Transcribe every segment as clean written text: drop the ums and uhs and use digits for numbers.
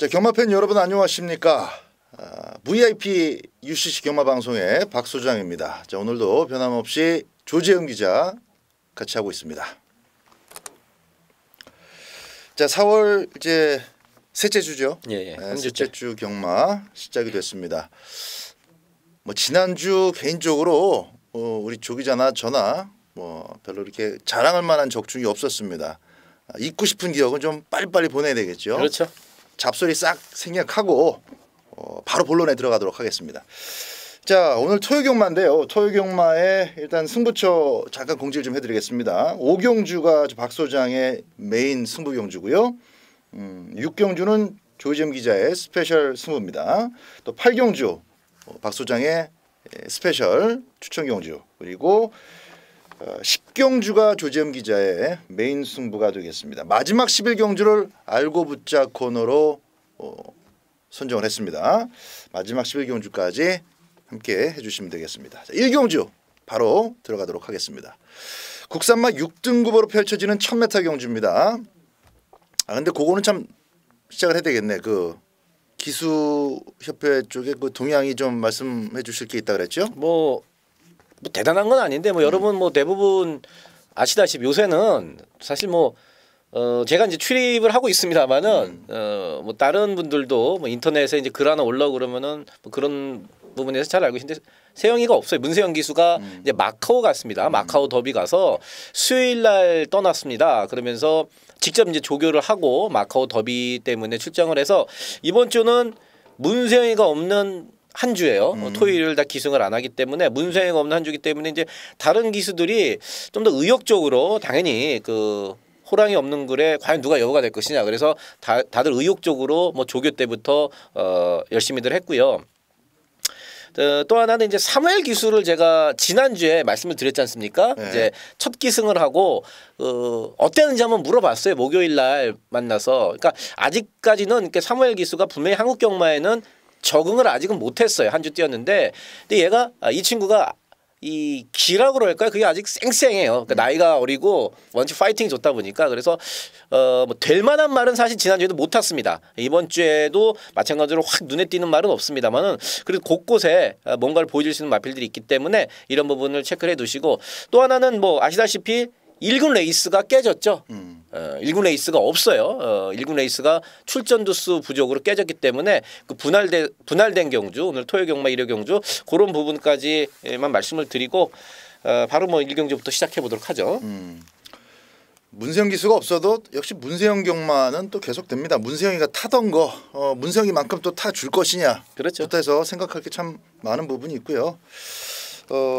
자, 경마팬 여러분 안녕하십니까? VIP UCC 경마방송의 박 소장입니다. 자, 오늘도 변함없이 조재흠 기자 같이 하고 있습니다. 자, 4월 이제 셋째 주죠. 예. 셋째 주 경마 시작이 됐습니다. 뭐 지난주 개인적으로 우리 조 기자나 저나 뭐 별로 이렇게 자랑할 만한 적중이 없었습니다. 잊고 싶은 기억은 좀 빨리빨리 보내야 되겠죠. 그렇죠. 잡소리 싹 생략하고 바로 본론에 들어가도록 하겠습니다. 자, 오늘 토요경마인데요. 토요경마에 일단 승부처 잠깐 공지를 좀 해드리겠습니다. 5경주가 박 소장의 메인 승부경주고요. 6경주는 조재흠 기자의 스페셜 승부입니다. 또 8경주 박 소장의 스페셜 추천경주, 그리고 10경주가 조재흠 기자의 메인 승부가 되겠습니다. 마지막 11경주를 알고 붙자 코너로 선정을 했습니다. 마지막 11경주까지 함께 해주시면 되겠습니다. 자, 1경주 바로 들어가도록 하겠습니다. 국산마 6등급으로 펼쳐지는 1000m 경주입니다. 근데 그거는 참 시작을 해야 되겠네. 그 기수협회 쪽에 그 동향이 좀 말씀해 주실 게 있다 그랬죠? 뭐 대단한 건 아닌데 뭐 여러분 뭐 대부분 아시다시피 요새는 사실 뭐 제가 이제 출입을 하고 있습니다만은 뭐 다른 분들도 뭐 인터넷에 이제 글 하나 올라오고 그러면은 뭐 그런 부분에서 잘 알고 계신데 세영이가 없어요. 문세영 기수가 이제 마카오 갔습니다. 마카오 더비 가서 수요일 날 떠났습니다. 그러면서 직접 이제 조교를 하고 마카오 더비 때문에 출장을 해서 이번 주는 문세영이가 없는 한 주예요. 토요일 다 기승을 안 하기 때문에 문세영이가 없는 한 주기 때문에 이제 다른 기수들이 좀 더 의욕적으로 당연히 그 호랑이 없는 글에 과연 누가 여우가 될 것이냐. 그래서 다들 의욕적으로 뭐 조교 때부터 열심히들 했고요. 또 하나는 이제 사무엘 기수를 제가 지난주에 말씀을 드렸지 않습니까? 네. 이제 첫 기승을 하고 어땠는지 한번 물어봤어요. 목요일 날 만나서. 그러니까 아직까지는 이렇게 사무엘 기수가 분명히 한국 경마에는 적응을 아직은 못했어요. 한 주 뛰었는데, 근데 얘가 이 친구가 이 기라고 그럴까요? 그게 아직 쌩쌩해요. 그러니까 나이가 어리고 원체 파이팅이 좋다 보니까 그래서 뭐 될 만한 말은 사실 지난주에도 못 탔습니다. 이번 주에도 마찬가지로 확 눈에 띄는 말은 없습니다만은 그래도 곳곳에 뭔가를 보여줄 수 있는 마필들이 있기 때문에 이런 부분을 체크를 해두시고, 또 하나는 뭐 아시다시피 1군 레이스가 깨졌죠. 1군 레이스가 없어요. 1군 레이스가 출전 두수 부족으로 깨졌기 때문에 그 분할된 경주, 오늘 토요 경마 1호 경주 그런 부분까지만 말씀을 드리고 바로 뭐 1경주부터 시작해 보도록 하죠. 문세영 기수가 없어도 역시 문세영 경마는 또 계속됩니다. 문세영이가 타던 거 문세영이만큼 또 타 줄 것이냐. 그렇죠. 부터 해서 생각할 게 참 많은 부분이 있고요.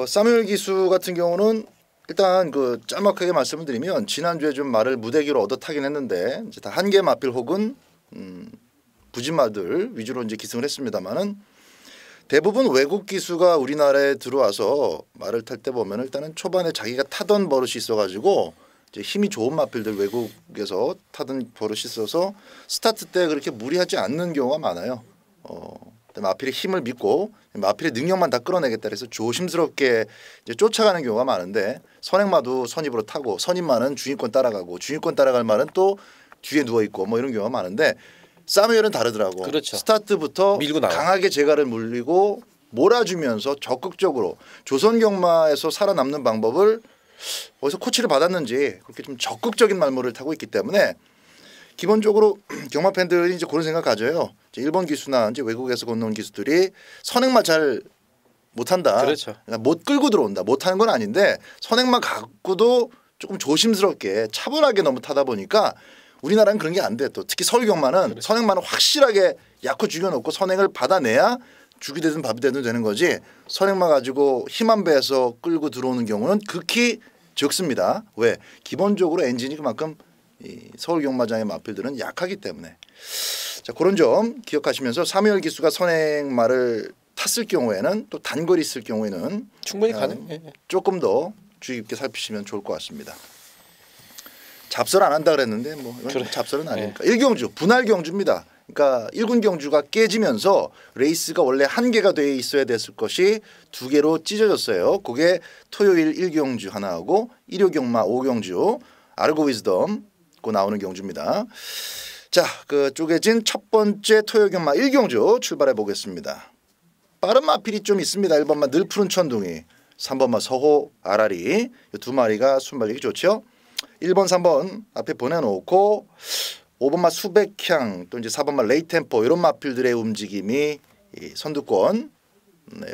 사무엘 기수 같은 경우는 일단 그 짤막하게 말씀을 드리면 지난주에 좀 말을 무대기로 얻어 타긴 했는데 이제 다 한 개 마필 혹은 부진마들 위주로 이제 기승을 했습니다만은 대부분 외국 기수가 우리나라에 들어와서 말을 탈 때 보면 일단은 초반에 자기가 타던 버릇이 있어가지고 이제 힘이 좋은 마필들 외국에서 타던 버릇이 있어서 스타트 때 그렇게 무리하지 않는 경우가 많아요. 마필의 힘을 믿고 마필의 능력만 다 끌어내겠다 해서 조심스럽게 이제 쫓아가는 경우가 많은데, 선행마도 선입으로 타고 선임마는 중위권 따라가고 중위권 따라갈 말은 또 뒤에 누워 있고 뭐 이런 경우가 많은데, 사무엘은 다르더라고. 그렇죠. 스타트부터 밀고 나와. 강하게 제갈을 물리고 몰아주면서 적극적으로 조선 경마에서 살아남는 방법을 어디서 코치를 받았는지 그렇게 좀 적극적인 말모를 타고 있기 때문에 기본적으로 경마 팬들이 이제 그런 생각 가져요. 이제 일본 기수나 이제 외국에서 건너온 기수들이 선행마 잘 못한다. 그렇죠. 그러니까 못 끌고 들어온다. 못하는 건 아닌데 선행마 갖고도 조금 조심스럽게 차분하게 너무 타다 보니까 우리나라는 그런 게 안 돼. 또 특히 서울 경마는 그렇죠. 선행마는 확실하게 약호 죽여놓고 선행을 받아내야 죽이 되든 밥이 되든 되는 거지. 선행마 가지고 힘 한 배에서 끌고 들어오는 경우는 극히 적습니다. 왜? 기본적으로 엔진이 그만큼 이 서울 경마장의 마필들은 약하기 때문에. 자, 그런 점 기억하시면서 사무엘 기수가 선행마를 탔을 경우에는 또 단거리 있을 경우에는 충분히 가능. 조금 더 주의 깊게 살피시면 좋을 것 같습니다. 잡설 안 한다 그랬는데 뭐 이건 그래. 잡설은 아니니까. 1경주 분할 경주입니다. 그러니까 1군 경주가 깨지면서 레이스가 원래 한 개가 돼 있어야 됐을 것이 두 개로 찢어졌어요. 그게 토요일 1경주 하나하고 일요 경마 5경주 알고 위즈덤 고 나오는 경주입니다. 자, 그 쪼개진 첫 번째 토요경마 1경주 출발해 보겠습니다. 빠른 마필이 좀 있습니다. 1번마 늘푸른 천둥이, 3번마 서호 아라리, 이 두 마리가 순발력이 좋죠. 1번, 3번 앞에 보내놓고 5번마 수백향 또 이제 4번마 레이템포 이런 마필들의 움직임이 이 선두권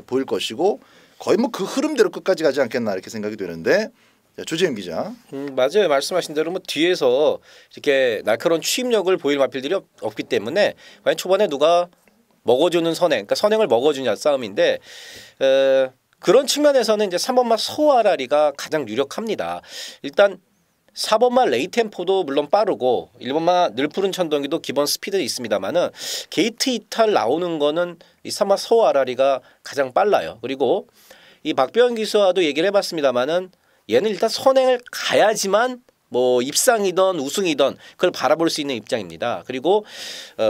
보일 것이고 거의 뭐 그 흐름대로 끝까지 가지 않겠나 이렇게 생각이 되는데 조재임 기자. 맞아요. 말씀하신 대로 뭐 뒤에서 이렇게 날카로운 추임력을 보일 마필들이 없기 때문에 과연 초반에 누가 먹어주는 선행, 그러니까 선행을 먹어주냐 싸움인데 그런 측면에서는 이제 3번마 소아라리가 가장 유력합니다. 일단 4번마 레이템포도 물론 빠르고 1번마 늘푸른 천둥이도 기본 스피드 있습니다만은 게이트 이탈 나오는 거는 이 3번마 소아라리가 가장 빨라요. 그리고 이 박병현 기수와도 얘기를 해봤습니다만은 얘는 일단 선행을 가야지만 뭐 입상이든 우승이든 그걸 바라볼 수 있는 입장입니다. 그리고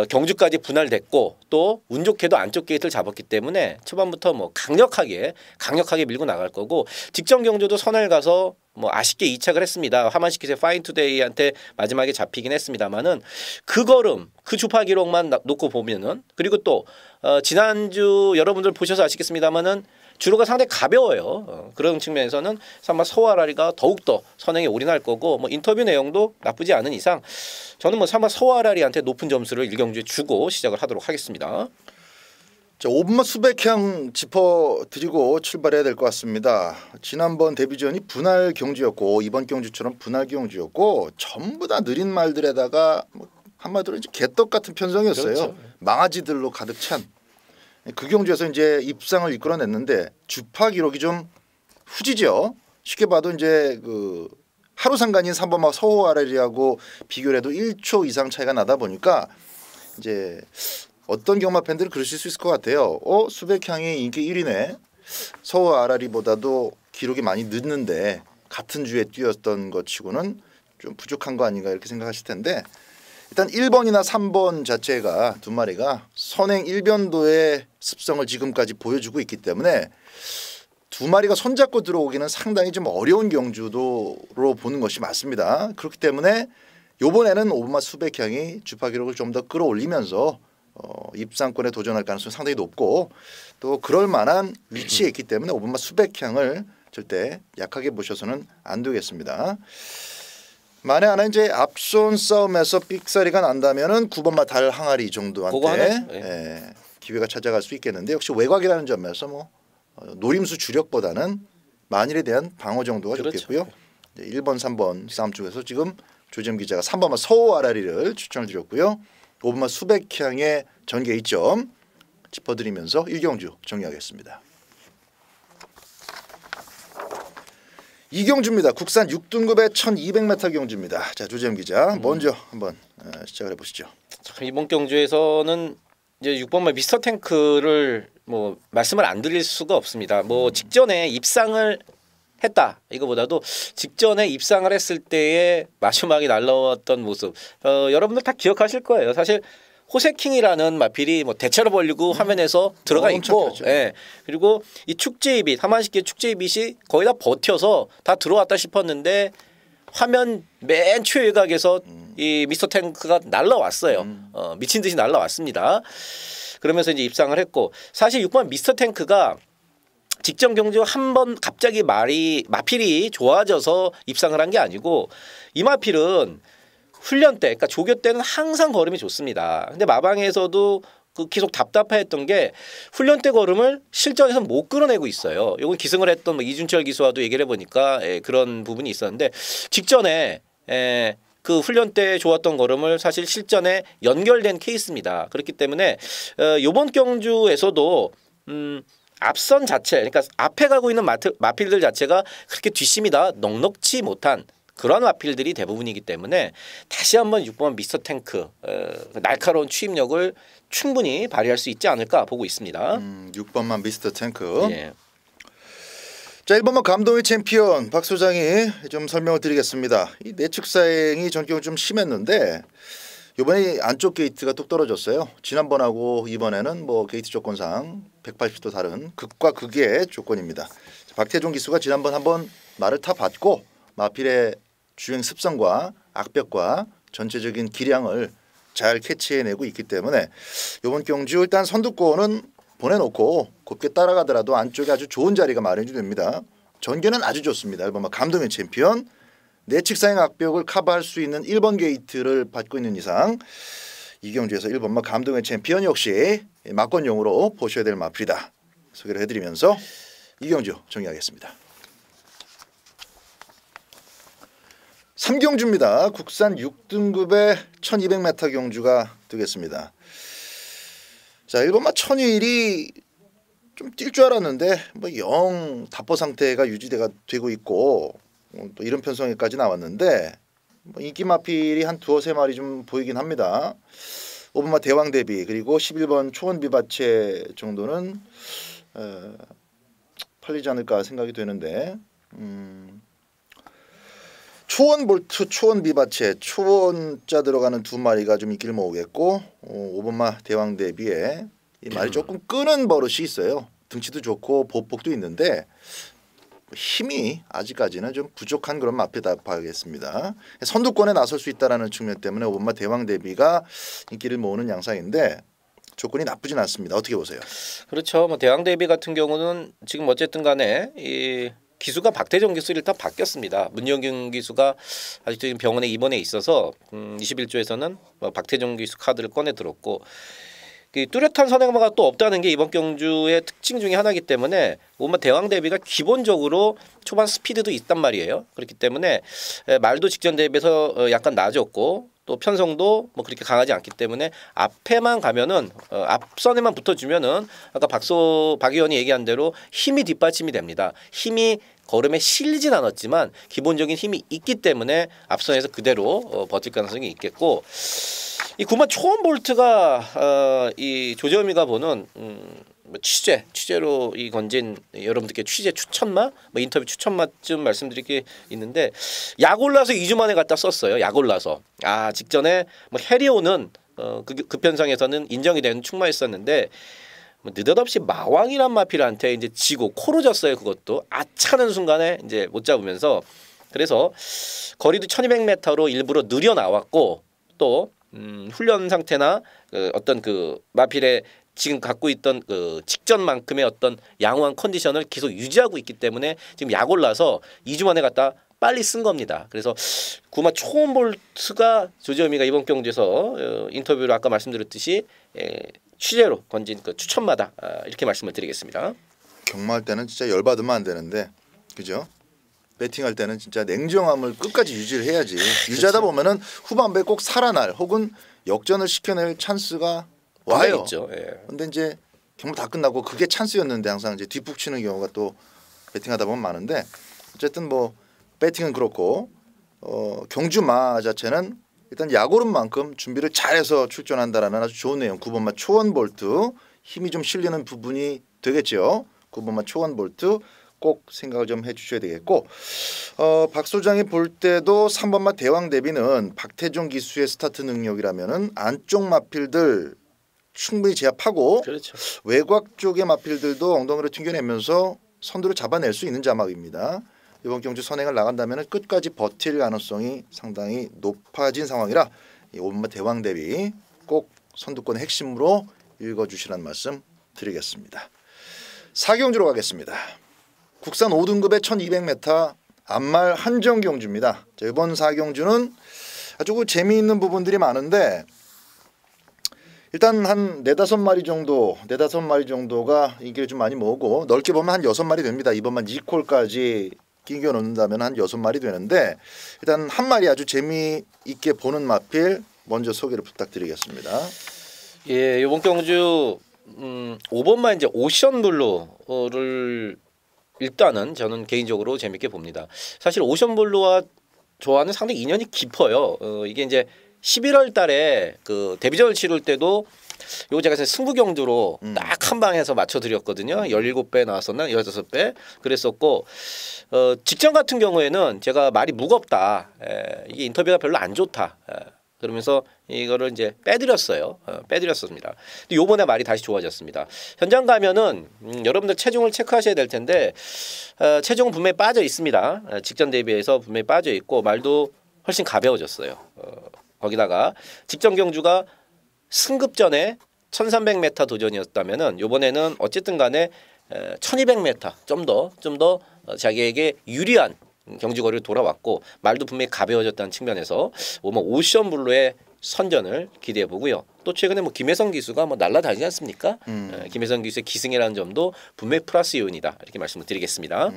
경주까지 분할됐고 또 운 좋게도 안쪽 게이트를 잡았기 때문에 초반부터 뭐 강력하게 밀고 나갈 거고 직전 경주도 선을 가서 뭐 아쉽게 2착을 했습니다. 하만시키스의 파인투데이한테 마지막에 잡히긴 했습니다만은 그 걸음 그 주파 기록만 놓고 보면은 그리고 또 지난주 여러분들 보셔서 아시겠습니다만은 주로가 상당히 가벼워요. 그런 측면에서는 삼마 서아라리가 더욱더 선행에 올인할 거고 뭐 인터뷰 내용도 나쁘지 않은 이상 저는 뭐 삼마 서아라리한테 높은 점수를 1경주에 주고 시작을 하도록 하겠습니다. 자, 5번마 수백향 짚어드리고 출발해야 될 것 같습니다. 지난번 데뷔전이 분할 경주였고 이번 경주처럼 분할 경주였고 전부 다 느린 말들에다가 뭐 한마디로 이제 개떡 같은 편성이었어요. 그렇죠. 망아지들로 가득 찬. 그 경주에서 이제 입상을 이끌어냈는데 주파 기록이 좀 후지죠. 쉽게 봐도 이제 그 하루 상간인 3번마 서호 아라리하고 비교를 해도 1초 이상 차이가 나다 보니까 이제 어떤 경마 팬들은 그러실 수 있을 것 같아요. 수백향이 인기 1위네. 서호 아라리보다도 기록이 많이 늦는데 같은 주에 뛰었던 것 치고는 좀 부족한 거 아닌가 이렇게 생각하실 텐데 일단 1번이나 3번 자체가 두 마리가 선행 1변도의 습성을 지금까지 보여주고 있기 때문에 두 마리가 손잡고 들어오기는 상당히 좀 어려운 경주도로 보는 것이 맞습니다. 그렇기 때문에 이번에는 5번마 수백향이 주파 기록을 좀 더 끌어올리면서 입상권에 도전할 가능성이 상당히 높고 또 그럴 만한 위치에 있기 때문에 5번마 수백향을 절대 약하게 보셔서는 안 되겠습니다. 만에 하나 이제 앞손 싸움에서 삑사리가 난다면은 9번마 달 항아리 정도한테 기회가 찾아갈 수 있겠는데 역시 외곽이라는 점에서 뭐 노림수 주력보다는 만일에 대한 방어 정도가 그렇죠. 좋겠고요. 1번, 3번 싸움 쪽에서 지금 조재임 기자가 3번마 서호 아라리를 추천을 드렸고요. 5번마 수백향의 전개 2점 짚어드리면서 1경주 정리하겠습니다. 2경주입니다. 국산 6등급의 1200m 경주입니다. 자, 조재임 기자 먼저 한번 시작을 해보시죠. 이번 경주에서는 이제 6번마 미스터 탱크를 뭐 말씀을 안 드릴 수가 없습니다. 뭐 직전에 입상을 했다 이거보다도 직전에 입상을 했을 때의 마지막에 날라왔던 모습 여러분들 다 기억하실 거예요. 사실 호세킹이라는 마필이 뭐 대체로 벌리고 화면에서 들어가 있고 그리고 이 축제이빗 하만시키의 축제이빗이 거의 다 버텨서 다 들어왔다 싶었는데 화면 맨 최외곽에서 이 미스터 탱크가 날라왔어요. 미친 듯이 날라왔습니다. 그러면서 이제 입상을 했고 사실 6번 미스터 탱크가 직전 경주 한 번 갑자기 마필이 좋아져서 입상을 한 게 아니고 이 마필은 훈련 때, 그러니까 조교 때는 항상 걸음이 좋습니다. 근데 마방에서도 그 계속 답답해했던 게 훈련 때 걸음을 실전에서 못 끌어내고 있어요. 이건 기승을 했던 뭐 이준철 기수와도 얘기를 해보니까 그런 부분이 있었는데 직전에 그 훈련 때 좋았던 걸음을 사실 실전에 연결된 케이스입니다. 그렇기 때문에 이번 경주에서도 앞선 자체, 그러니까 앞에 가고 있는 마필들 자체가 그렇게 뒷심이 다 넉넉지 못한 그런 마필들이 대부분이기 때문에 다시 한번 6번 미스터 탱크 날카로운 추임력을 충분히 발휘할 수 있지 않을까 보고 있습니다. 6번만 미스터 탱크. 예. 자, 1번만 감동의 챔피언 박 소장이 좀 설명을 드리겠습니다. 이 내측 사행이 전경은 좀 심했는데 이번에 안쪽 게이트가 뚝 떨어졌어요. 지난번하고 이번에는 뭐 게이트 조건상 180도 다른 극과 극의 조건입니다. 박태종 기수가 지난번 한번 말을 타봤고 마필의 주행 습성과 악벽과 전체적인 기량을 잘 캐치해내고 있기 때문에 이번 경주 일단 선두권은 보내놓고 곱게 따라가더라도 안쪽에 아주 좋은 자리가 마련이 됩니다. 전개는 아주 좋습니다. 1번 감동의 챔피언. 내 측상의 악벽을 커버할 수 있는 1번 게이트를 받고 있는 이상 이 경주에서 1번 감동의 챔피언 역시 막권용으로 보셔야 될 마필이다. 소개를 해드리면서 이 경주 정리하겠습니다. 3경주입니다. 국산 6등급의 1200m 경주가 되겠습니다. 자, 1번마 천일이 좀 뛸 줄 알았는데 뭐 영 답보 상태가 유지가 되고 있고 또 이런 편성에까지 나왔는데 뭐 인기 마필이 한 두어 마리 좀 보이긴 합니다. 5번마 대왕 대비 그리고 11번 초원 비바체 정도는 팔리지 않을까 생각이 되는데 초원 볼트, 초원 비바체, 초원자 들어가는 두 마리가 좀 인기를 모으겠고 5번마 대왕 대비에 이 말이 조금 끄는 버릇이 있어요. 등치도 좋고 보폭도 있는데 힘이 아직까지는 좀 부족한 그런 마필이다 봐야겠습니다. 선두권에 나설 수 있다는 측면 때문에 5번마 대왕 대비가 인기를 모으는 양상인데 조건이 나쁘진 않습니다. 어떻게 보세요? 그렇죠. 뭐 대왕 대비 같은 경우는 지금 어쨌든 간에 이 기수가 박태정 기수 일단 바뀌었습니다. 문영균 기수가 아직도 지금 병원에 입원해 있어서 21조에서는 뭐 박태정 기수 카드를 꺼내 들었고 그 뚜렷한 선행마가 또 없다는 게 이번 경주의 특징 중에 하나이기 때문에 오마 대왕 대비가 기본적으로 초반 스피드도 있단 말이에요. 그렇기 때문에 말도 직전 대비해서 약간 낮았고 또 편성도 뭐 그렇게 강하지 않기 때문에 앞에만 가면은 앞선에만 붙어주면은 아까 박 의원이 얘기한 대로 힘이 뒷받침이 됩니다. 힘이 걸음에 실리진 않았지만 기본적인 힘이 있기 때문에 앞선에서 그대로 버틸 가능성이 있겠고 이 9번 초원 볼트가 이 조재범이가 보는 취재로 이 건진 여러분들께 취재 추천마 뭐 인터뷰 추천마쯤 말씀드릴 게 있는데 약 올라서 2주 만에 갖다 썼어요. 약 올라서 직전에 뭐 해리오는 그 편성에서는 인정이 되는 충마였었는데 뭐 느닷없이 마왕이란 마필한테 이제 지고 코로 졌어요. 그것도 아차는 순간에 이제 못 잡으면서 그래서 거리도 1200m로 일부러 느려 나왔고 또 훈련 상태나 어떤 그 마필의 지금 갖고 있던 그 직전만큼의 어떤 양호한 컨디션을 계속 유지하고 있기 때문에 지금 약 올라서 2주 만에 갖다 빨리 쓴 겁니다. 그래서 구마 초원 볼트가 조재범이가 이번 경주에서 인터뷰로 아까 말씀드렸듯이 취재로 건진 그 추천마다 이렇게 말씀을 드리겠습니다. 경마할 때는 진짜 열받으면 안 되는데 그죠? 배팅할 때는 진짜 냉정함을 끝까지 유지를 해야지. 유지하다 보면은 후반부에 꼭 살아날 혹은 역전을 시켜낼 찬스가 와요. 있죠. 예. 근데 이제 경마 다 끝나고 그게 찬스였는데 항상 이제 뒷북 치는 경우가 또 배팅하다 보면 많은데 어쨌든 뭐 배팅은 그렇고 경주마 자체는 일단 약오른만큼 준비를 잘해서 출전한다라는 아주 좋은 내용. 9번마 초원 볼트 힘이 좀 실리는 부분이 되겠죠. 9번마 초원 볼트 꼭 생각을 좀 해주셔야 되겠고 박 소장이 볼 때도 3번마 대왕 대비는 박태종 기수의 스타트 능력이라면은 안쪽 마필들 충분히 제압하고 그렇죠. 외곽 쪽의 마필들도 엉덩이로 튕겨내면서 선두를 잡아낼 수 있는 자막입니다. 이번 경주 선행을 나간다면 끝까지 버틸 가능성이 상당히 높아진 상황이라 5번마 대왕 대비 꼭 선두권의 핵심으로 읽어주시라는 말씀 드리겠습니다. 4경주로 가겠습니다. 국산 5등급의 1200m 앞말 한정 경주입니다. 자, 이번 4경주는 아주 재미있는 부분들이 많은데 일단 한 4-5마리 정도가 인기를 좀 많이 모으고 넓게 보면 한 6마리 됩니다. 이번만 니콜까지 끼겨 놓는다면 한 6마리 되는데 일단 한 마리 아주 재미있게 보는 마필 먼저 소개를 부탁드리겠습니다. 예, 이번 경주 5번만 이제 오션블루를 일단은 저는 개인적으로 재밌게 봅니다. 사실 오션블루와 좋아하는 상당히 인연이 깊어요. 이게 이제 11월 달에 그 데뷔전을 치를 때도 요거 제가 승부 경주로 딱 한 방에서 맞춰 드렸거든요. 17배 나왔었나? 16배 그랬었고 직전 같은 경우에는 제가 말이 무겁다. 이게 인터뷰가 별로 안 좋다. 그러면서 이거를 이제 빼드렸어요. 빼드렸습니다. 근데 요번에 말이 다시 좋아졌습니다. 현장 가면은 여러분들 체중을 체크하셔야 될 텐데 체중은 분명히 빠져 있습니다. 직전 대비해서 분명히 빠져 있고 말도 훨씬 가벼워졌어요. 거기다가 직전 경주가 승급전에 1300m 도전이었다면은 이번에는 어쨌든 간에 1200m 좀 더 자기에게 유리한 경주거리를 돌아왔고 말도 분명히 가벼워졌다는 측면에서 오션블루의 선전을 기대해 보고요. 또 최근에 김혜성 기수가 날아다니지 않습니까? 김혜성 기수의 기승이라는 점도 분명히 플러스 요인이다 이렇게 말씀을 드리겠습니다.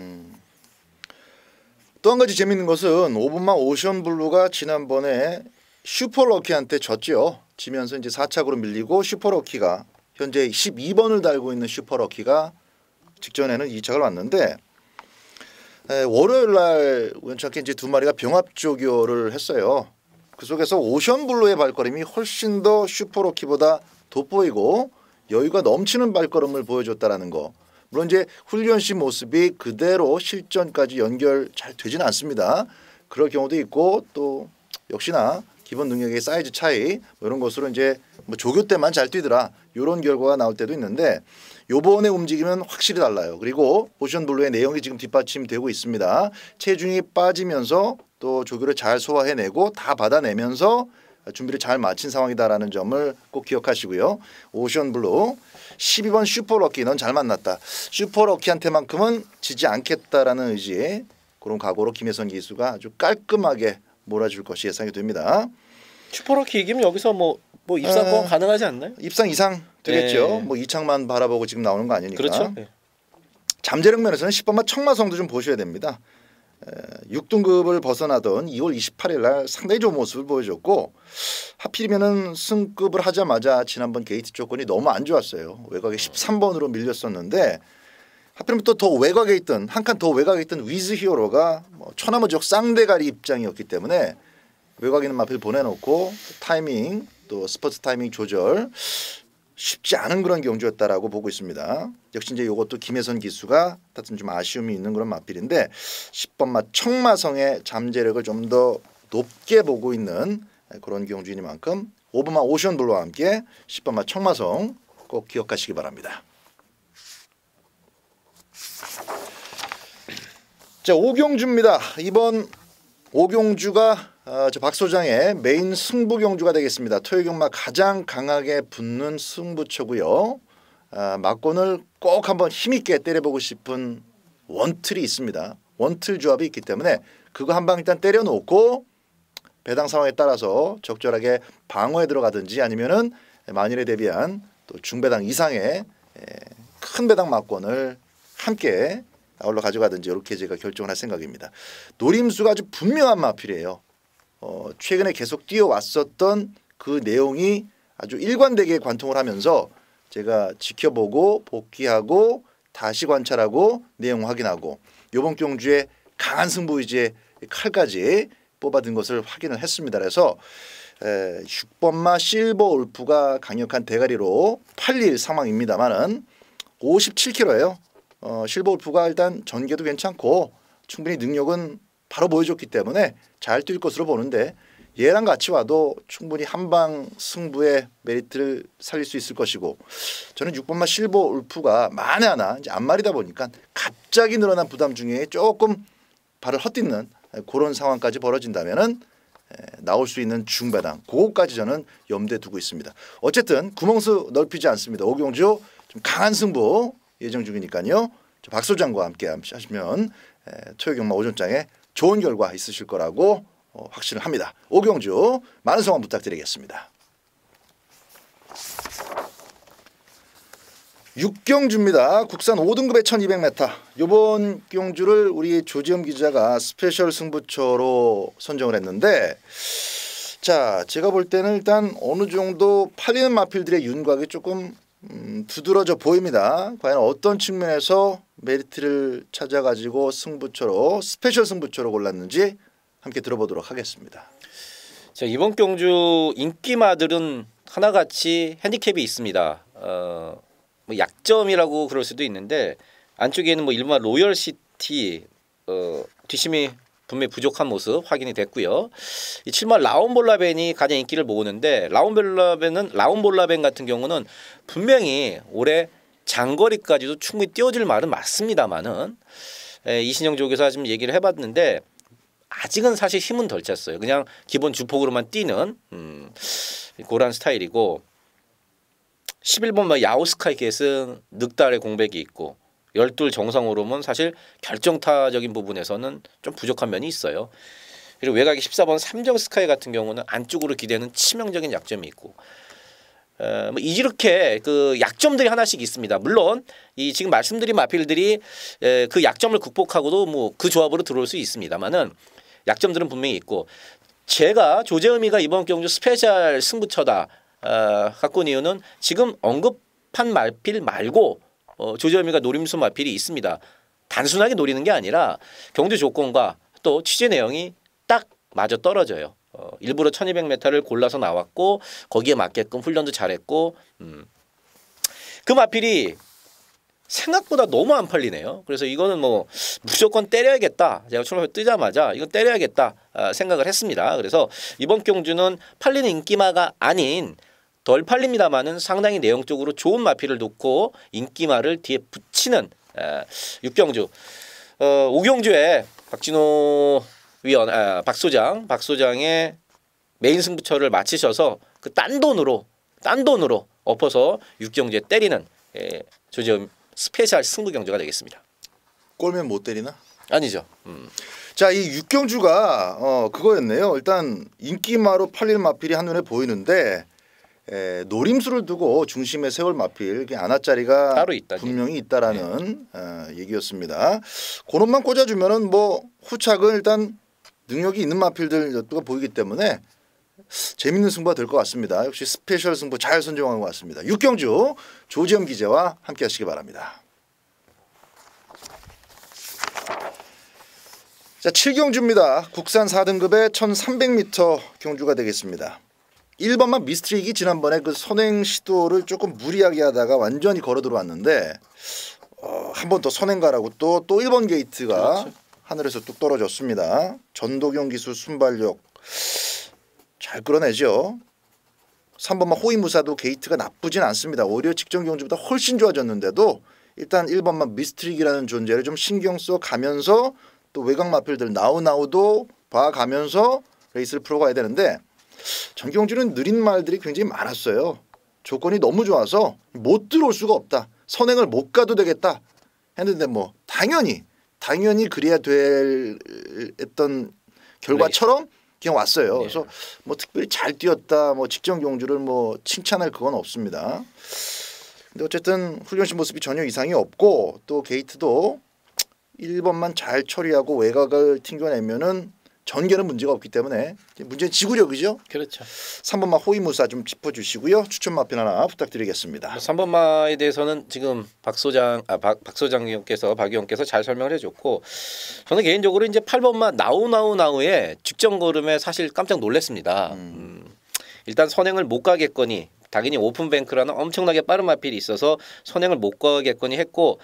또 한 가지 재밌는 것은 오분마 오션블루가 지난번에 슈퍼러키한테 졌죠. 지면서 이제 4착으로 밀리고 슈퍼러키가 현재 12번을 달고 있는 슈퍼러키가 직전에는 2착을 왔는데 월요일 날 우연찮게 이제 두 마리가 병합 조교를 했어요. 그 속에서 오션블루의 발걸음이 훨씬 더 슈퍼러키보다 돋보이고 여유가 넘치는 발걸음을 보여줬다라는 거. 물론 이제 훈련시 모습이 그대로 실전까지 연결 잘 되지는 않습니다. 그럴 경우도 있고 또 역시나 기본 능력의 사이즈 차이 이런 것으로 이제 조교 때만 잘 뛰더라 이런 결과가 나올 때도 있는데 요번에 움직임은 확실히 달라요. 그리고 오션블루의 내용이 지금 뒷받침되고 있습니다. 체중이 빠지면서 또 조교를 잘 소화해내고 다 받아내면서 준비를 잘 마친 상황이다라는 점을 꼭 기억하시고요. 오션블루 12번 슈퍼러키 넌 잘 만났다. 슈퍼러키한테만큼은 지지 않겠다라는 의지 그런 각오로 김혜선 기수가 아주 깔끔하게 몰아줄 것이 예상이 됩니다. 슈퍼러키 이기면 여기서 입상권 가능하지 않나요? 입상 이상 되겠죠. 네. 이창만 바라보고 지금 나오는 거 아니니까. 그렇죠. 네. 잠재력 면에서는 10번마 청마성도 좀 보셔야 됩니다. 6등급을 벗어나던 2월 28일 날 상당히 좋은 모습을 보여줬고 하필이면은 승급을 하자마자 지난번 게이트 조건이 너무 안 좋았어요. 외곽에 13번으로 밀렸었는데 하필이면 또 더 외곽에 있던 한 칸 더 외곽에 있던 위즈 히어로가 천하무적 쌍대가리 입장이었기 때문에 외곽에 있는 마필 보내놓고 타이밍 또 스포츠 타이밍 조절 쉽지 않은 그런 경주였다라고 보고 있습니다. 역시 이제 이것도 김혜선 기수가 하여튼 좀 아쉬움이 있는 그런 마필인데 10번마 청마성의 잠재력을 좀 더 높게 보고 있는 그런 경주이니만큼 5번마 오션블루와 함께 10번마 청마성 꼭 기억하시기 바랍니다. 자, 오경주입니다. 이번 오경주가 저 박 소장의 메인 승부 경주가 되겠습니다. 토요경마 가장 강하게 붙는 승부처고요. 막권을 꼭 한번 힘있게 때려보고 싶은 원틀이 있습니다. 원틀 조합이 있기 때문에 그거 한 방 일단 때려놓고 배당 상황에 따라서 적절하게 방어에 들어가든지 아니면은 만일에 대비한 또 중배당 이상의 큰 배당 막권을 함께 아울러 가져가든지 이렇게 제가 결정을 할 생각입니다. 노림수가 아주 분명한 마필이에요. 최근에 계속 뛰어왔었던 그 내용이 아주 일관되게 관통을 하면서 제가 지켜보고 복귀하고 다시 관찰하고 내용 확인하고 이번 경주에 강한 승부 의지의 칼까지 뽑아든 것을 확인을 했습니다. 그래서 6번마 실버 울프가 강력한 대가리로 팔릴 상황입니다만은 57kg예요. 실버 울프가 일단 전개도 괜찮고 충분히 능력은 바로 보여줬기 때문에 잘 뛸 것으로 보는데 얘랑 같이 와도 충분히 한방 승부의 메리트를 살릴 수 있을 것이고 저는 6번마 실버 울프가 만에 하나 이제 앞말이다 보니까 갑자기 늘어난 부담 중에 조금 발을 헛딛는 그런 상황까지 벌어진다면은 나올 수 있는 중배당 그거까지 저는 염두에 두고 있습니다. 어쨌든 구멍수 넓히지 않습니다. 오경주 좀 강한 승부 예정 중이니까요. 박 소장과 함께 하시면 토요경마 오전장에 좋은 결과 있으실 거라고 확신을 합니다. 오경주 많은 성원 부탁드리겠습니다. 6경주입니다. 국산 5등급의 1200m. 이번 경주를 우리 조지엄 기자가 스페셜 승부처로 선정을 했는데 자 제가 볼 때는 일단 어느 정도 팔리는 마필들의 윤곽이 조금 두드러져 보입니다. 과연 어떤 측면에서 메리트를 찾아가지고 승부처로 스페셜 승부처로 골랐는지 함께 들어보도록 하겠습니다. 자, 이번 경주 인기마들은 하나같이 핸디캡이 있습니다. 약점이라고 그럴 수도 있는데 안쪽에는 일반 로열시티 뒷심이 분명히 부족한 모습 확인이 됐고요. 이 7번 라운볼라벤이 가장 인기를 모으는데 라운볼라벤 같은 경우는 분명히 올해 장거리까지도 충분히 뛰어줄 말은 맞습니다만은 이신영 조교사 지금 얘기를 해봤는데 아직은 사실 힘은 덜 찼어요. 그냥 기본 주폭으로만 뛰는 그런 스타일이고 11번 야오스카이 겟은 늑달의 공백이 있고 12 정상으로면 사실 결정타적인 부분에서는 좀 부족한 면이 있어요. 그리고 외곽이 14번 삼정 스카이 같은 경우는 안쪽으로 기대는 치명적인 약점이 있고 이렇게 그 약점들이 하나씩 있습니다. 물론 이 지금 말씀드린 마필들이 그 약점을 극복하고도 뭐 그 조합으로 들어올 수 있습니다만은 약점들은 분명히 있고 제가 조재음이가 이번 경주 스페셜 승부처다 갖고 온 이유는 지금 언급한 마필 말고 조재음이가 노림수 마필이 있습니다. 단순하게 노리는 게 아니라 경주 조건과 또 취재 내용이 딱 맞아 떨어져요. 일부러 1200m를 골라서 나왔고 거기에 맞게끔 훈련도 잘했고 그 마필이 생각보다 너무 안 팔리네요. 그래서 이거는 뭐 무조건 때려야겠다. 제가 출발에 뜨자마자 이건 때려야겠다 생각을 했습니다. 그래서 이번 경주는 팔리는 인기마가 아닌 덜 팔립니다만은 상당히 내용적으로 좋은 마필을 놓고 인기마를 뒤에 붙이는 6경주 5경주에 박진호 위원 박 소장의 메인 승부처를 마치셔서 그 딴 돈으로 엎어서 6경주에 때리는 조재음 스페셜 승부 경주가 되겠습니다. 꼴면 못 때리나? 아니죠. 자, 이 6경주가 그거였네요. 일단 인기마로 팔릴 마필이 한눈에 보이는데 노림수를 두고 중심에 세울 마필 안아짜리가 따로 있다, 분명히 있다라는 얘기였습니다. 그놈만 꽂아주면은 뭐 후착은 일단 능력이 있는 마필들도 보이기 때문에 재밌는 승부가 될 것 같습니다. 역시 스페셜 승부 잘 선정한 것 같습니다. 6경주 조재현 기자와 함께 하시기 바랍니다. 자, 7경주입니다. 국산 4등급의 1300m 경주가 되겠습니다. 1번만 미스트릭이 지난번에 그 선행 시도를 조금 무리하게 하다가 완전히 걸어 들어왔는데 한 번 더 선행 가라고 또 1번 게이트가 그렇죠. 하늘에서 뚝 떨어졌습니다. 전도경 기술 순발력 잘 끌어내죠. 3번만 호위무사도 게이트가 나쁘진 않습니다. 오히려 직전 경주보다 훨씬 좋아졌는데도 일단 1번만 미스트릭이라는 존재를 좀 신경 써 가면서 또 외곽 마필들 나우도 봐가면서 레이스를 풀어가야 되는데 전경주는 느린 말들이 굉장히 많았어요. 조건이 너무 좋아서 못 들어올 수가 없다. 선행을 못 가도 되겠다 했는데 뭐 당연히 그래야 될 했던 결과처럼 그냥 왔어요. 그래서 뭐 특별히 잘 뛰었다, 뭐 직전 경주를 뭐 칭찬할 그건 없습니다. 근데 어쨌든 훈련실 모습이 전혀 이상이 없고 또 게이트도 1번만 잘 처리하고 외곽을 튕겨내면은 전개는 문제가 없기 때문에 문제는 지구력이죠. 그렇죠. 3번마 호위무사 좀 짚어주시고요. 추천 마필 하나 부탁드리겠습니다. 3번마에 대해서는 지금 박 소장님께서 박 의원께서 잘 설명을 해줬고 저는 개인적으로 이제 8번마 나우의 직전 걸음에 사실 깜짝 놀랐습니다. 일단 선행을 못 가겠거니 당연히 오픈뱅크라는 엄청나게 빠른 마필이 있어서 선행을 못 가겠거니 했고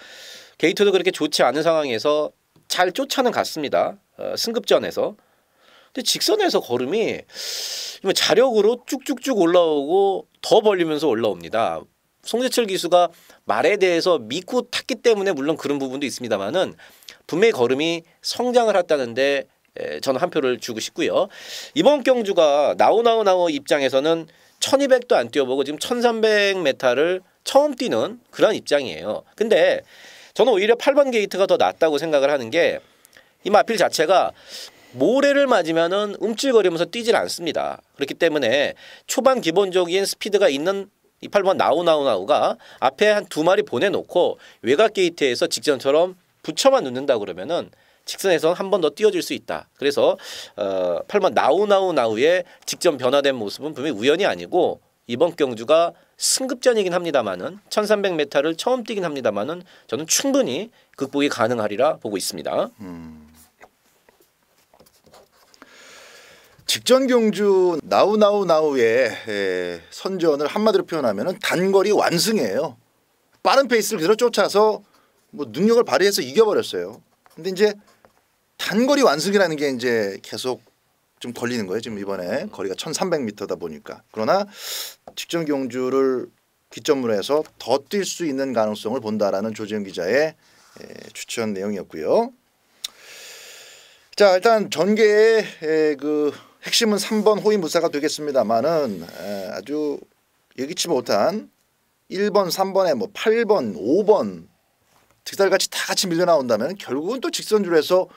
게이트도 그렇게 좋지 않은 상황에서 잘 쫓아는 갔습니다. 승급전에서. 근데 직선에서 걸음이 자력으로 쭉쭉쭉 올라오고 더 벌리면서 올라옵니다. 송재철 기수가 말에 대해서 믿고 탔기 때문에 물론 그런 부분도 있습니다만은 분명히 걸음이 성장을 했다는데 저는 한 표를 주고 싶고요. 이번 경주가 나우 입장에서는 1200도 안 뛰어보고 지금 1300m를 처음 뛰는 그런 입장이에요. 근데 저는 오히려 8번 게이트가 더 낫다고 생각을 하는 게 이 마필 자체가 모래를 맞으면은 움찔거리면서 뛰질 않습니다. 그렇기 때문에 초반 기본적인 스피드가 있는 이 8번 나우가 앞에 한 2마리 보내놓고 외곽 게이트에서 직전처럼 붙여만 놓는다 그러면은 직선에서 한 번 더 띄워줄 수 있다. 그래서 8번 나우의 직전 변화된 모습은 분명히 우연이 아니고 이번 경주가 승급전이긴 합니다만은 1300m를 처음 뛰긴 합니다만은 저는 충분히 극복이 가능하리라 보고 있습니다. 직전 경주 나우의 선전을 한마디로 표현하면은 단거리 완승이에요. 빠른 페이스를 그대로 쫓아서 뭐 능력을 발휘해서 이겨버렸어요. 근데 이제 단거리 완승이라는 게 이제 계속 좀 걸리는 거예요. 지금 이번에 거리가 1300m다 보니까. 그러나 직전 경주를 기점으로 해서 더 뛸 수 있는 가능성을 본다라는 조재현 기자의 추천 내용이었고요. 자 일단 전개의 그 핵심은 3번 호위무사가 되겠습니다만은 아주 예기치 못한 1번, 3번에 뭐 8번, 5번 득달같이 다 같이 밀려 나온다면 결국은 또 직선줄에서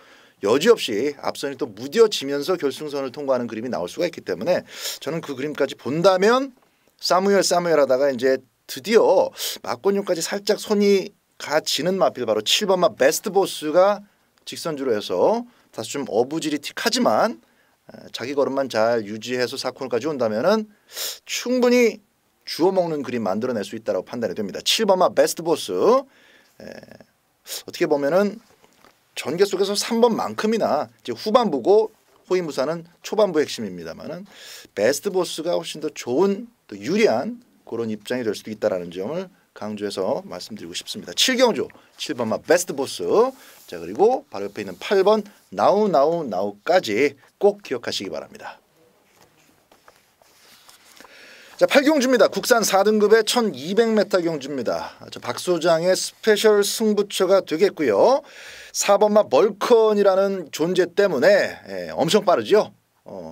여지없이 앞선이 또 무뎌지면서 결승선을 통과하는 그림이 나올 수가 있기 때문에 저는 그 그림까지 본다면 사무엘 하다가 이제 드디어 막권용까지 살짝 손이 가지는 마필 바로 7번마 베스트보스가 직선주로 해서 다소 좀 어부질이 틱하지만 자기 걸음만 잘 유지해서 4코너까지 온다면은 충분히 주워 먹는 그림 만들어낼 수 있다고 판단이 됩니다. 7번마 베스트보스 어떻게 보면은 전개 속에서 3번만큼이나 이제 후반부고 호위무사는 초반부 핵심입니다만은 베스트보스가 훨씬 더 좋은 또 유리한 그런 입장이 될 수도 있다라는 점을 강조해서 말씀드리고 싶습니다. 7경주 7번마 베스트보스 자 그리고 바로 옆에 있는 8번 나우까지 꼭 기억하시기 바랍니다. 자 8경주입니다. 국산 4등급의 1200m 경주입니다. 박 소장의 스페셜 승부처가 되겠고요. 4번마 멀컨이라는 존재 때문에 엄청 빠르죠.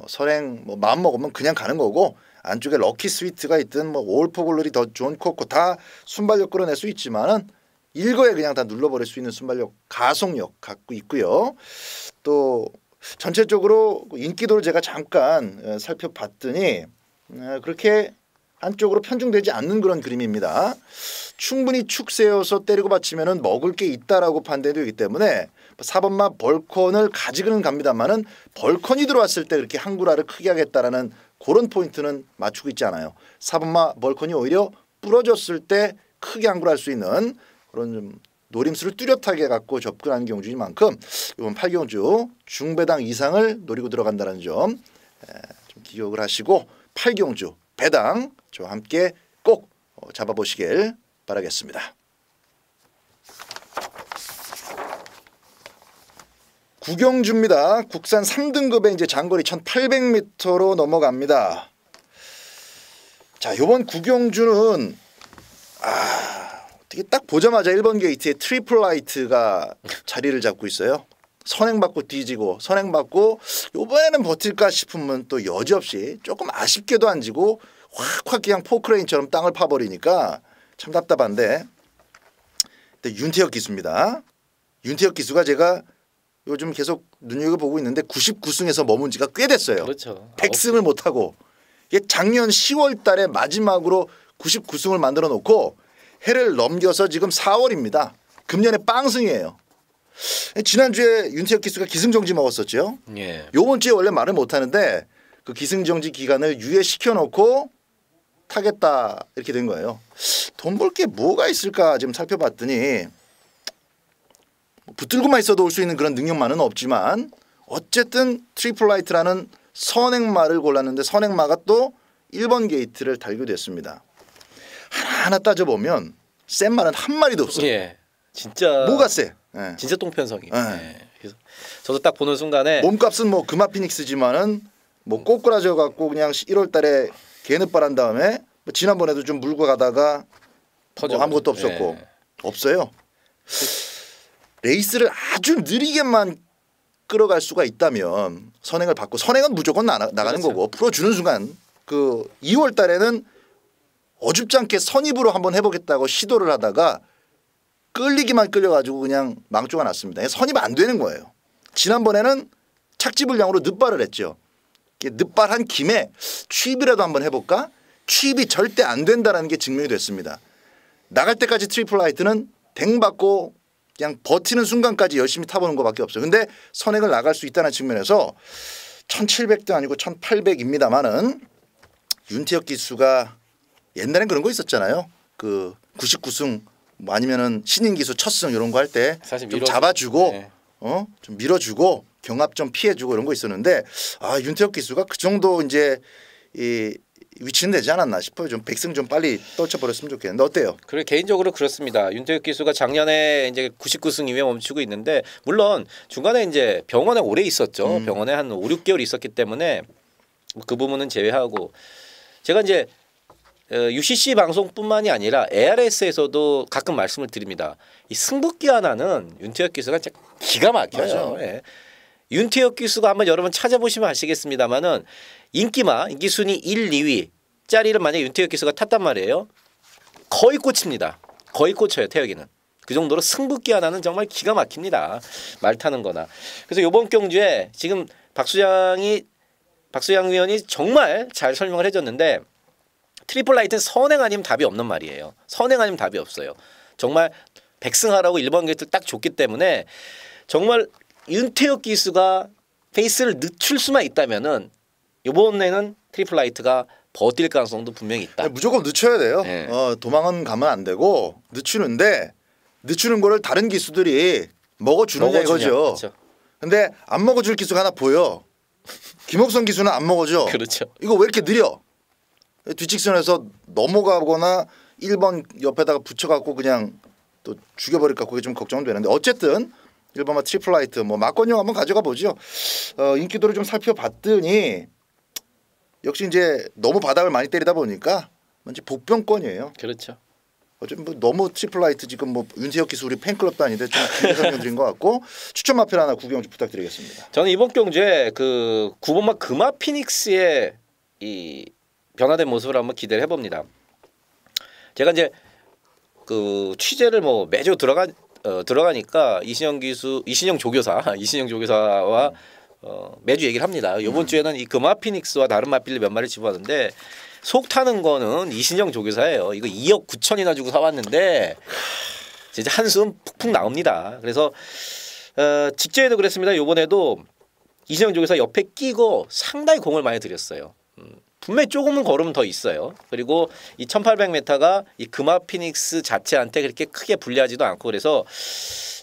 선행 뭐 마음 먹으면 그냥 가는 거고 안쪽에 럭키 스위트가 있든 뭐 올포글러리 더 존 코코 다 순발력 끌어낼 수 있지만은 일거에 그냥 다 눌러버릴 수 있는 순발력 가속력 갖고 있고요. 또 전체적으로 인기도를 제가 잠깐 살펴봤더니 그렇게 한쪽으로 편중되지 않는 그런 그림입니다. 충분히 축 세워서 때리고 받치면은 먹을 게 있다라고 판단되기 때문에 4번마 벌컨을 가지고는 갑니다만은 벌컨이 들어왔을 때 그렇게 항구라를 크게 하겠다라는 그런 포인트는 맞추고 있지 않아요. 4번마 벌컨이 오히려 부러졌을 때 크게 항구할 수 있는 그런 좀 노림수를 뚜렷하게 갖고 접근하는 경주인 만큼 이번 8경주 중배당 이상을 노리고 들어간다는 점 좀 기억을 하시고 8경주 배당 저와 함께 꼭 잡아보시길 바라겠습니다. 9경주입니다. 국산 3등급의 이제 장거리 1800m로 넘어갑니다. 자, 이번 9경주는 어떻게 딱 보자마자 1번 게이트에 트리플 라이트가 자리를 잡고 있어요. 선행받고 뒤지고 선행받고 이번에는 버틸까 싶으면 또 여지없이 조금 아쉽게도 안 지고 확 그냥 포크레인처럼 땅을 파버리니까 참 답답한데 윤태혁 기수입니다. 윤태혁 기수가 제가 요즘 계속 눈여겨보고 있는데 99승에서 머문 지가 꽤 됐어요. 그렇죠. 100승을 못하고 이게 작년 10월 달에 마지막으로 99승을 만들어 놓고 해를 넘겨서 지금 4월입니다. 금년에 빵승이에요. 지난주에 윤태혁 기수가 기승정지 먹었었죠. 예. 요번 주에 원래 말을 못하는데 그 기승정지 기간을 유예시켜 놓고 타겠다 이렇게 된 거예요. 돈 벌 게 뭐가 있을까 지금 살펴봤더니 붙들고만 있어도 올 수 있는 그런 능력만은 없지만 어쨌든 트리플 라이트라는 선행마를 골랐는데 선행마가 또 1번 게이트를 달게 됐습니다. 하나하나 따져보면 센 말은 한 마리도 없어요. 예. 진짜 뭐가 세? 예. 진짜 똥편성이. 예. 예. 그래서 저도 딱 보는 순간에 몸값은 뭐 금화 피닉스지만은 뭐 꼬꾸라져 갖고 그냥 1월 달에 개느빨한 다음에 뭐 지난번에도 좀 물고 가다가 뭐 아무것도 없었고 예. 없어요. 레이스를 아주 느리게만 끌어갈 수가 있다면 선행을 받고 선행은 무조건 나가는 그렇죠. 거고 풀어주는 순간 그 2월 달에는 어줍지 않게 선입으로 한번 해보겠다고 시도를 하다가 끌리기만 끌려가지고 그냥 망조가 났습니다. 선입 안 되는 거예요. 지난번에는 착지불량으로 늑발을 했죠. 늑발한 김에 취입이라도 한번 해볼까? 취입이 절대 안 된다는 게 증명이 됐습니다. 나갈 때까지 트리플 라이트는 댕 받고 그냥 버티는 순간까지 열심히 타보는 것밖에 없어요. 근데 선행을 나갈 수 있다는 측면에서 1700도 아니고 1800입니다만은 윤태혁 기수가 옛날엔 그런 거 있었잖아요. 그 99승 뭐 아니면은 신인 기수 첫 승 이런 거 할 때 좀 잡아주고 네. 좀 밀어주고 경합 좀 피해주고 이런 거 있었는데 윤태혁 기수가 그 정도 이제 이 위치는 되지 않았나 싶어요. 좀 100승 좀 빨리 떨쳐버렸으면 좋겠는데 어때요? 그래 개인적으로 그렇습니다. 윤태혁 기수가 작년에 이제 99승 이후에 멈추고 있는데 물론 중간에 이제 병원에 오래 있었죠. 병원에 한 5, 6개월 있었기 때문에 그 부분은 제외하고 제가 이제 UCC 방송뿐만이 아니라 ARS에서도 가끔 말씀을 드립니다. 이 승부기 하나는 윤태혁 기수가 진짜 기가 막혀요. 예. 윤태혁 기수가 한번 여러분 찾아보시면 아시겠습니다만은 인기 순위 1, 2위 짜리를 만약 윤태혁 기수가 탔단 말이에요. 거의 꽂힙니다. 거의 꽂혀요. 태혁이는. 그 정도로 승부기 하나는 정말 기가 막힙니다. 말 타는 거나. 그래서 이번 경주에 지금 박수양 위원이 정말 잘 설명을 해줬는데 트리플 라이트는 선행 아니면 답이 없는 말이에요. 선행 아니면 답이 없어요. 정말 백승하라고 1번 게이트를 딱 줬기 때문에 정말 윤태혁 기수가 페이스를 늦출 수만 있다면은 이번에는 트리플 라이트가 버틸 가능성도 분명히 있다. 무조건 늦춰야 돼요. 네. 도망은 가면 안 되고 늦추는데 늦추는 거를 다른 기수들이 먹어주느냐 이거죠. 그렇죠. 근데 안 먹어줄 기수가 하나 보여. 김옥성 기수는 안 먹어줘. 그렇죠. 이거 왜 이렇게 느려? 뒷직선에서 넘어가거나 1번 옆에다가 붙여갖고 그냥 또 죽여버릴까 그게 좀 걱정되는데 어쨌든 1번마 트리플 라이트 뭐 막건용 한번 가져가 보죠. 인기도를 좀 살펴봤더니 역시 이제 너무 바닥을 많이 때리다 보니까 왠지 복병권이에요. 그렇죠. 어쨌든 뭐 너무 트리플 라이트 지금 뭐 윤세혁 기수 우리 팬클럽도 아닌데 좀 설명드린 것 같고 추천 마필 하나 구경 좀 부탁드리겠습니다. 저는 이번 경주에 그 9번마 금화 피닉스의 이 변화된 모습을 한번 기대를 해봅니다. 제가 이제 그 취재를 뭐 매주 들어가니까 이신영 조교사와 매주 얘기를 합니다. 이번 주에는 이 금화 피닉스와 다른 마필 몇 마리 집어왔는데 속 타는 거는 이신영 조교사예요. 이거 2억 9천이나 주고 사왔는데 진짜 한숨 푹푹 나옵니다. 그래서 직전에도 그랬습니다. 이번에도 이신영 조교사 옆에 끼고 상당히 공을 많이 들였어요. 분명히 조금은 걸으면 더 있어요. 그리고 이 1800m가 이 금화 피닉스 자체한테 그렇게 크게 불리하지도 않고 그래서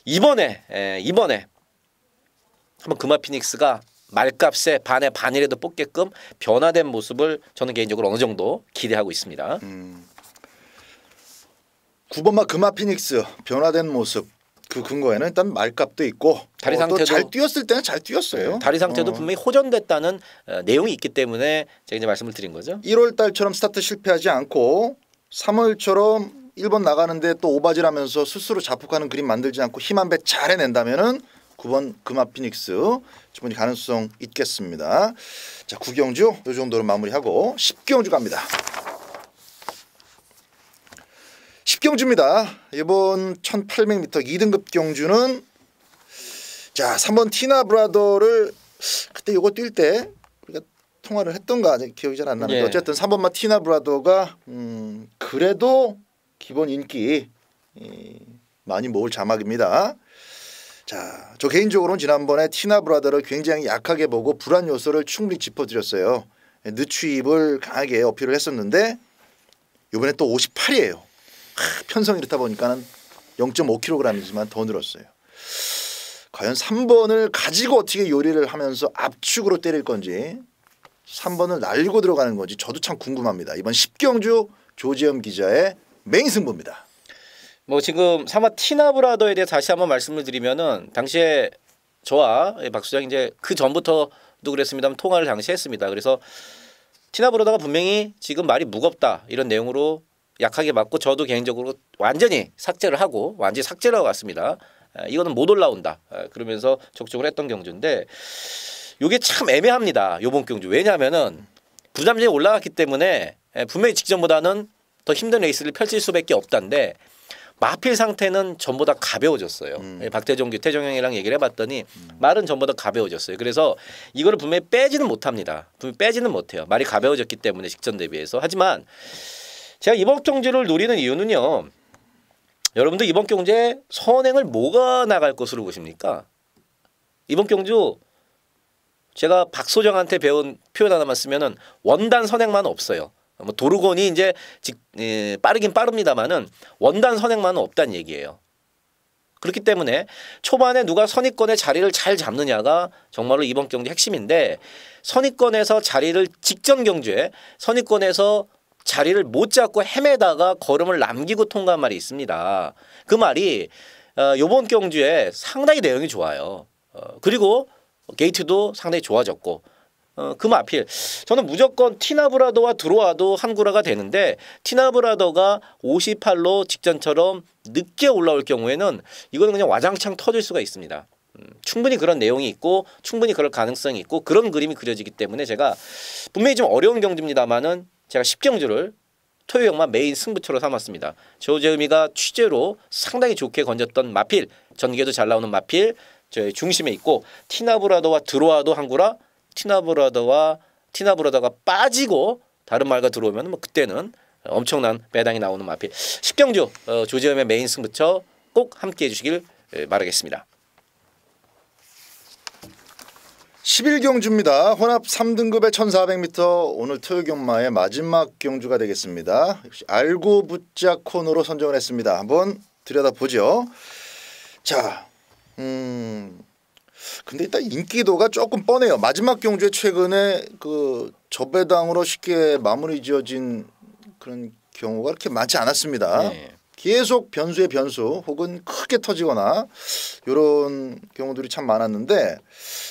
이번에 한번 금화 피닉스가 말값에 반의 반이라도 뽑게끔 변화된 모습을 저는 개인적으로 어느 정도 기대하고 있습니다. 9번마 금화 피닉스 변화된 모습 그 근거에는 일단 말값도 있고 다리 상태도 잘 뛰었을 때는 잘 뛰었어요. 다리 상태도 분명히 호전됐다는 내용이 있기 때문에 제가 이제 말씀을 드린 거죠. 1월 달처럼 스타트 실패하지 않고 3월처럼 1번 나가는데 또 오바질하면서 스스로 자폭하는 그림 만들지 않고 힘 한 배 잘 해낸다면은 9번 금화 피닉스 충분히 가능성 있겠습니다. 자 9경주 이 정도로 마무리하고 10경주 갑니다. 10경주입니다. 이번 1800m 2등급 경주는 자 3번 티나 브라더를 그때 요거 뛸 때 우리가 통화를 했던가 기억이 잘 안 나는데 어쨌든 3번마 티나 브라더가 그래도 기본 인기 많이 모을 자막입니다. 자, 저 개인적으로는 지난번에 티나 브라더를 굉장히 약하게 보고 불안 요소를 충분히 짚어드렸어요. 늦추입을 강하게 어필을 했었는데 이번에 또 58이에요. 편성이 이렇다 보니까는 0.5kg이지만 더 늘었어요. 과연 3번을 가지고 어떻게 요리를 하면서 압축으로 때릴 건지 3번을 날리고 들어가는 건지 저도 참 궁금합니다. 이번 10경주 조지엄 기자의 메인 승부입니다. 뭐 지금 3화 티나 브라더에 대해 다시 한번 말씀을 드리면은 당시에 저와 박 수장 이제 그 전부터도 그랬습니다만 통화를 당시 했습니다. 그래서 티나 브라더가 분명히 지금 말이 무겁다 이런 내용으로 약하게 맞고 저도 개인적으로 완전히 삭제를 하고 왔습니다. 이거는 못 올라온다. 그러면서 적극적으로 했던 경주인데 이게 참 애매합니다. 요번 경주. 왜냐하면은 부담점이 올라갔기 때문에 분명히 직전보다는 더 힘든 레이스를 펼칠 수밖에 없다는데 마필 상태는 전보다 가벼워졌어요. 박태종, 태종형이랑 얘기를 해봤더니 말은 전보다 가벼워졌어요. 그래서 이거를 분명히 빼지는 못합니다. 분명히 빼지는 못해요. 말이 가벼워졌기 때문에 직전 대비해서. 하지만 제가 이번 경주를 노리는 이유는요. 여러분들 이번 경주에 선행을 뭐가 나갈 것으로 보십니까? 이번 경주 제가 박소정한테 배운 표현 하나만 쓰면은 원단 선행만 없어요. 뭐 도르곤이 이제 빠르긴 빠릅니다만은 원단 선행만은 없다는 얘기예요. 그렇기 때문에 초반에 누가 선입권의 자리를 잘 잡느냐가 정말로 이번 경주 핵심인데 선입권에서 자리를 직전 경주에 선입권에서 자리를 못 잡고 헤매다가 걸음을 남기고 통과한 말이 있습니다. 그 말이 이번 경주에 상당히 내용이 좋아요. 그리고 게이트도 상당히 좋아졌고 그 마필 저는 무조건 티나 브라더와 들어와도 한구라가 되는데 티나 브라더가 58로 직전처럼 늦게 올라올 경우에는 이거는 그냥 와장창 터질 수가 있습니다. 충분히 그런 내용이 있고 충분히 그럴 가능성이 있고 그런 그림이 그려지기 때문에 제가 분명히 좀 어려운 경주입니다만은 제가 10경주를 토요역마 메인 승부처로 삼았습니다. 조재음이가 취재로 상당히 좋게 건졌던 마필, 전개도 잘 나오는 마필 저 중심에 있고 티나브라더와 드로아도 항구라 티나브라더가 빠지고 다른 말과 들어오면 뭐 그때는 엄청난 배당이 나오는 마필 10경주 조재음의 메인 승부처 꼭 함께해 주시길 바라겠습니다. 11경주입니다. 혼합 3등급의 1400m 오늘 토요경마의 마지막 경주가 되겠습니다. 역시 알고 붙자 코너로 선정을 했습니다. 한번 들여다보죠. 자, 근데 일단 인기도가 조금 뻔해요. 마지막 경주에 최근에 그 저배당으로 쉽게 마무리 지어진 그런 경우가 그렇게 많지 않았습니다. 네. 계속 변수의 변수 혹은 크게 터지거나 이런 경우들이 참 많았는데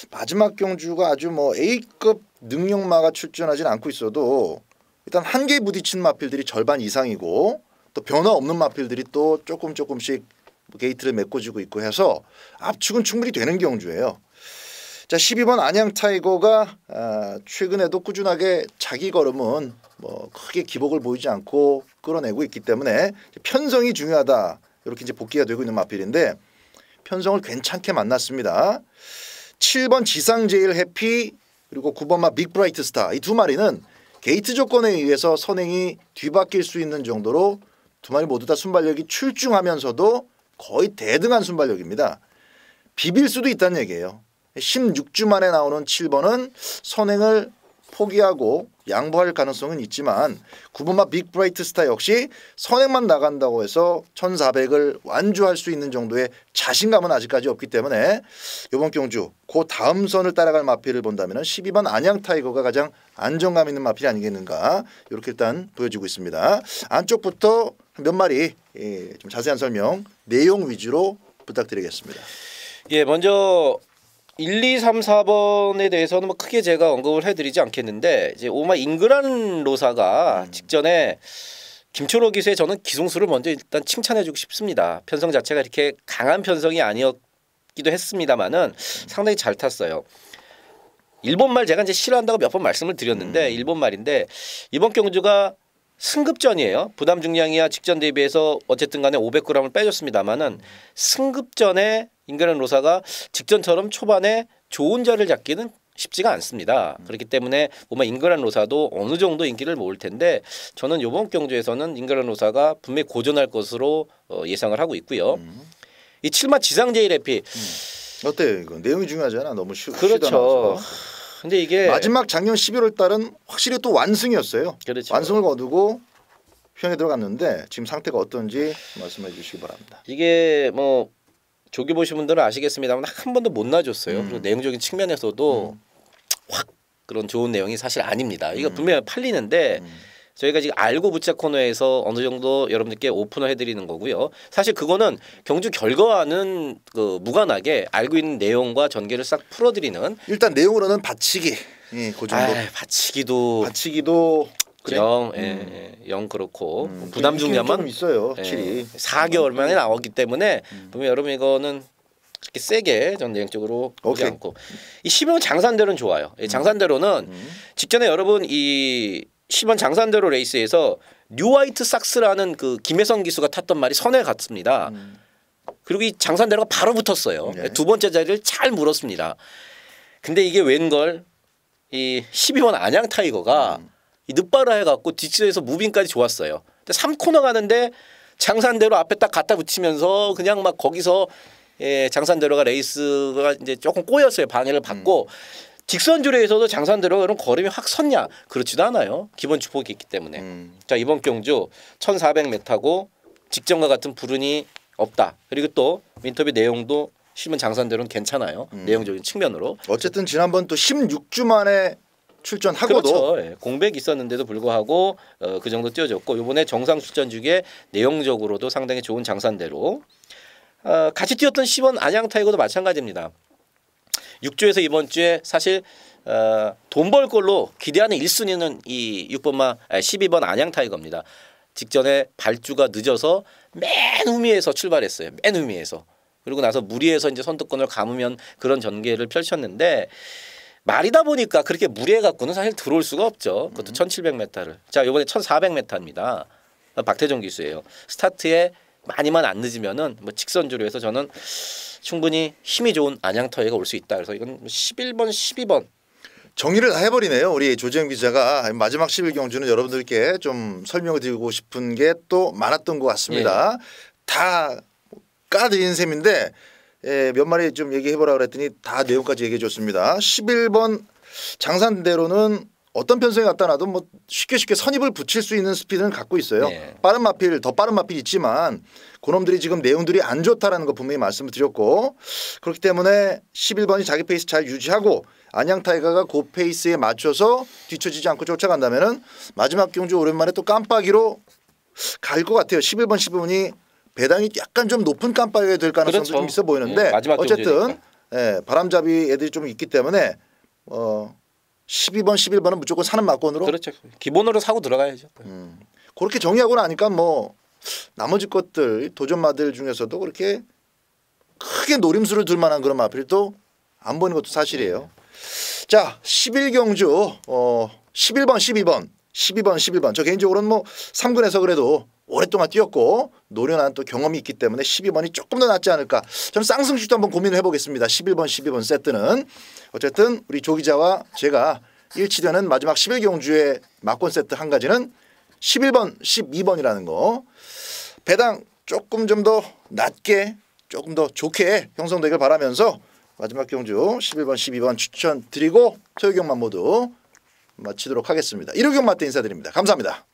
마지막 경주가 아주 뭐 A급 능력마가 출전하진 않고 있어도 일단 한계에 부딪힌 마필들이 절반 이상이고 또 변화 없는 마필들이 또 조금씩 게이트를 메꿔주고 있고 해서 압축은 충분히 되는 경주예요. 자, 12번 안양 타이거가 최근에도 꾸준하게 자기 걸음은 뭐 크게 기복을 보이지 않고 끌어내고 있기 때문에 편성이 중요하다. 이렇게 이제 복귀가 되고 있는 마필인데 편성을 괜찮게 만났습니다. 7번 지상 제일 해피 그리고 9번마 빅브라이트 스타 이 두 마리는 게이트 조건에 의해서 선행이 뒤바뀔 수 있는 정도로 두 마리 모두 다 순발력이 출중하면서도 거의 대등한 순발력입니다. 비빌 수도 있다는 얘기예요. 16주 만에 나오는 7번은 선행을 포기하고 양보할 가능성은 있지만 9번마 빅브라이트 스타 역시 선행만 나간다고 해서 1400을 완주할 수 있는 정도의 자신감은 아직까지 없기 때문에 이번 경주 그 다음 선을 따라갈 마필을 본다면 12번 안양 타이거가 가장 안정감 있는 마필이 아니겠는가 이렇게 일단 보여지고 있습니다. 안쪽부터 몇 마리 좀 자세한 설명 내용 위주로 부탁드리겠습니다. 예, 먼저 1, 2, 3, 4번에 대해서는 뭐 크게 제가 언급을 해드리지 않겠는데 이제 오마 잉그란 로사가 직전에 김초로 기수의 저는 기송수를 먼저 일단 칭찬해주고 싶습니다. 편성 자체가 이렇게 강한 편성이 아니었기도 했습니다만은 상당히 잘 탔어요. 일본 말 제가 이제 싫어한다고 몇 번 말씀을 드렸는데 일본 말인데 이번 경주가 승급전이에요. 부담 중량이야 직전 대비해서 어쨌든 간에 500g을 빼줬습니다만은 승급전에 잉그란 로사가 직전처럼 초반에 좋은 자리를 잡기는 쉽지가 않습니다. 그렇기 때문에 오마 잉그란 로사도 어느 정도 인기를 모을 텐데 저는 이번 경주에서는 잉그란 로사가 분명히 고전할 것으로 예상을 하고 있고요. 이 7만 지상제일 해피 어때요 이거? 내용이 중요하잖아. 너무 그렇죠. 근데 이게 마지막 작년 11월 달은 확실히 또 완승이었어요. 그렇죠. 완승을 거두고 휴양에 들어갔는데 지금 상태가 어떤지 말씀해 주시기 바랍니다. 이게 뭐 조기 보신 분들은 아시겠습니다만 한 번도 못 놔줬어요. 그리고 내용적인 측면에서도 확 그런 좋은 내용이 사실 아닙니다. 이거 분명히 팔리는데 저희가 지금 알고 붙자 코너에서 어느 정도 여러분들께 오픈을 해드리는 거고요. 사실 그거는 경주 결과와는 그 무관하게 알고 있는 내용과 전개를 싹 풀어드리는 일단 내용으로는 받치기 그 정도. 받치기도 그래? 영 그렇고 부담 중량만 좀 있어요. 7이 4개월 만에 나왔기 때문에 분명 여러분 이거는 그렇게 세게 전 내용적으로 보지 않고 이 10원 장산대로는 좋아요. 장산대로는 직전에 여러분 이 10원 장산대로 레이스에서 뉴화이트 삭스라는 그 김혜성 기수가 탔던 말이 선에 갔습니다. 그리고 이 장산대로가 바로 붙었어요. 두 번째 자리를 잘 물었습니다. 근데 이게 웬걸 이 12번 안양 타이거가 이 늦바라 해갖고 뒷지에서 무빙까지 좋았어요. 근데 3코너 가는데 장산대로 앞에 딱 갖다 붙이면서 그냥 막 거기서 장산대로가 레이스가 이제 조금 꼬였어요. 방해를 받고 직선주례에서도 장산대로가 그런 걸음이 확 섰냐? 그렇지도 않아요. 기본 주폭이 있기 때문에. 자 이번 경주 1400m고 직전과 같은 불운이 없다. 그리고 또 인터뷰 내용도 심은 장산대로는 괜찮아요. 내용적인 측면으로. 어쨌든 지난번 또 16주 만에 출전하고도 그렇죠. 공백이 있었는데도 불구하고 그 정도 뛰어줬고 이번에 정상 출전 중에 내용적으로도 상당히 좋은 장산대로 같이 뛰었던 10원 안양 타이거도 마찬가지입니다. 6주에서 이번 주에 사실 돈 벌 걸로 기대하는 1순위는 이 12번 안양 타이거입니다. 직전에 발주가 늦어서 맨 후미에서 출발했어요. 맨 후미에서. 그리고 나서 무리해서 이제 선두권을 감으면 그런 전개를 펼쳤는데 말이다 보니까 그렇게 무리해 갖고는 사실 들어올 수가 없죠. 그것도 1,700m를. 자, 이번에 1,400m입니다. 박태종 기수예요. 스타트에 많이만 안 늦으면은 뭐 직선주로 해서 저는 충분히 힘이 좋은 안양터이가 올 수 있다. 그래서 이건 11번, 12번. 정리를 다 해버리네요. 우리 조재영 기자가 마지막 11경주는 여러분들께 좀 설명을 드리고 싶은 게 또 많았던 것 같습니다. 다 까드린 셈인데 몇 마리 좀 얘기해보라 그랬더니 다 내용까지 얘기해 줬습니다. 11번 장산대로는 어떤 편성에 갖다 놔도 뭐 쉽게 선입을 붙일 수 있는 스피드는 갖고 있어요. 빠른 마필, 더 빠른 마필 있지만 그놈들이 지금 내용들이 안 좋다라는 거 분명히 말씀을 드렸고 그렇기 때문에 11번이 자기 페이스 잘 유지하고 안양 타이거가 그 페이스에 맞춰서 뒤처지지 않고 쫓아간다면은 마지막 경주 오랜만에 또 깜빡이로 갈 것 같아요. 11번, 12번이 배당이 약간 좀 높은 깜빡이가 될 가능성도 그렇죠. 좀 있어 보이는데 어쨌든 바람잡이 애들이 좀 있기 때문에 12번, 11번은 무조건 사는 막권으로. 그렇죠. 기본으로 사고 들어가야죠. 그렇게 정의하고 나니까 뭐 나머지 것들 도전마들 중에서도 그렇게 크게 노림수를 둘 만한 그런 마필이 또 안 보이는 것도 사실이에요. 자, 11경주 11번, 12번, 12번, 11번. 저 개인적으로는 뭐 3군에서 그래도 오랫동안 뛰었고 노련한 또 경험이 있기 때문에 12번이 조금 더 낫지 않을까. 저는 쌍승슛도 한번 고민을 해보겠습니다. 11번, 12번 세트는. 어쨌든 우리 조 기자와 제가 일치되는 마지막 11경주의 막권 세트 한 가지는 11번, 12번이라는 거. 배당 조금 좀 더 낮게 조금 더 좋게 형성되길 바라면서 마지막 경주 11번, 12번 추천드리고 소유경만 모두 마치도록 하겠습니다. 1호경마 때 인사드립니다. 감사합니다.